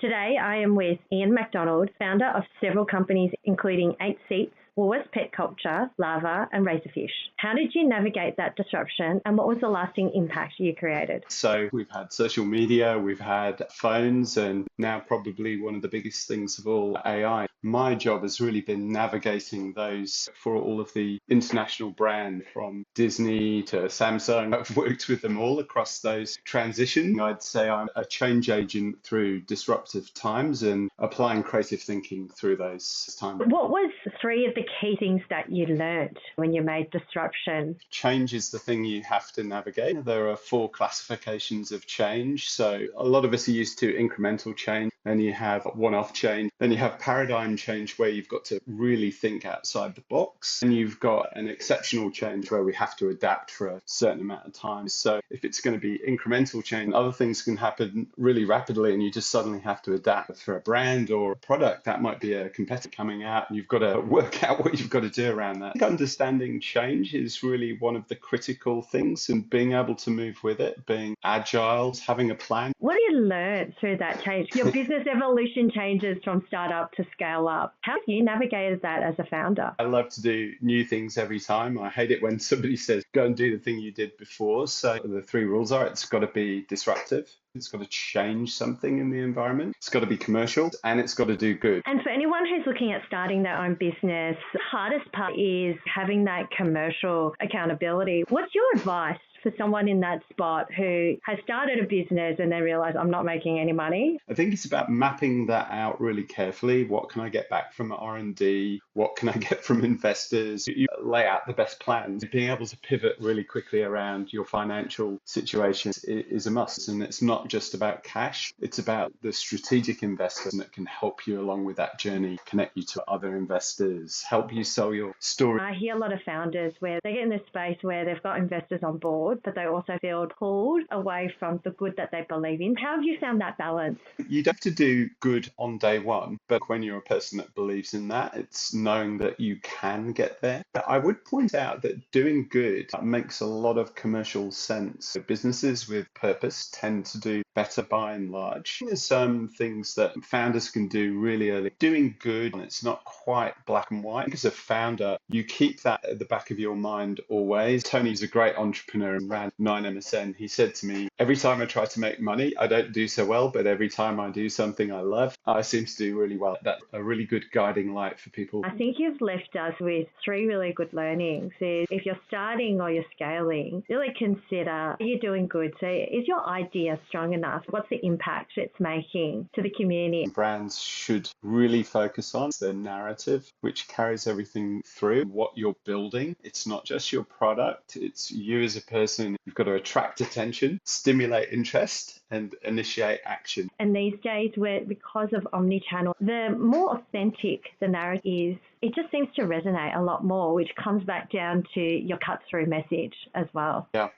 Today, I am with Iain McDonald, founder of several companies, including 8 Seats, Woolworths Pet Culture, Lava, and Razorfish. How did you navigate that disruption, and what was the lasting impact you created? So we've had social media, we've had phones, and now probably one of the biggest things of all, AI. My job has really been navigating those for all of the international brands from Disney to Samsung. I've worked with them all across those transitions. I'd say I'm a change agent through disruptive times and applying creative thinking through those times. What was 3 of the key things that you learnt when you made disruption? Change is the thing you have to navigate. There are 4 classifications of change. So a lot of us are used to incremental change. Then you have one-off change. Then you have paradigm change where you've got to really think outside the box. And you've got an exceptional change where we have to adapt for a certain amount of time. So if it's going to be incremental change, other things can happen really rapidly and you just suddenly have to adapt. For a brand or a product, that might be a competitor coming out and you've got to work out what you've got to do around that. Understanding change is really one of the critical things, and being able to move with it, being agile, having a plan. What have you learned through that change? Your business evolution changes from startup to scale up. How have you navigated that as a founder? I love to do new things every time. I hate it when somebody says, go and do the thing you did before. So the 3 rules are, it's got to be disruptive. It's got to change something in the environment. It's got to be commercial, and it's got to do good. And for anyone who's looking at starting their own business, the hardest part is having that commercial accountability. What's your advice for someone in that spot who has started a business and they realize I'm not making any money? I think it's about mapping that out really carefully. What can I get back from R&D? What can I get from investors? You lay out the best plans. Being able to pivot really quickly around your financial situation is a must. And it's not just about cash. It's about the strategic investors that can help you along with that journey, connect you to other investors, help you sell your story. I hear a lot of founders where they get in this space where they've got investors on board, but they also feel pulled away from the good that they believe in. How have you found that balance? You don't have to do good on day one, but when you're a person that believes in that, it's knowing that you can get there. I would point out that doing good makes a lot of commercial sense. Businesses with purpose tend to do better by and large. There's some things that founders can do really early. Doing good, and it's not quite black and white. As a founder, you keep that at the back of your mind always. Tony's a great entrepreneur and ran 9MSN. He said to me, every time I try to make money, I don't do so well, but every time I do something I love, I seem to do really well. That's a really good guiding light for people. I think you've left us with 3 really good learnings. If you're starting or you're scaling, really consider, are you doing good? So is your idea strong enough? What's the impact it's making to the community? Brands should really focus on the narrative, which carries everything through what you're building. It's not just your product, it's you as a person. You've got to attract attention, stimulate interest, and initiate action. And these days, because of omnichannel, the more authentic the narrative is, it just seems to resonate a lot more, which comes back down to your cut-through message as well. Yeah.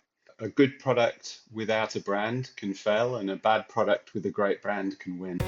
A good product without a brand can fail, and a bad product with a great brand can win.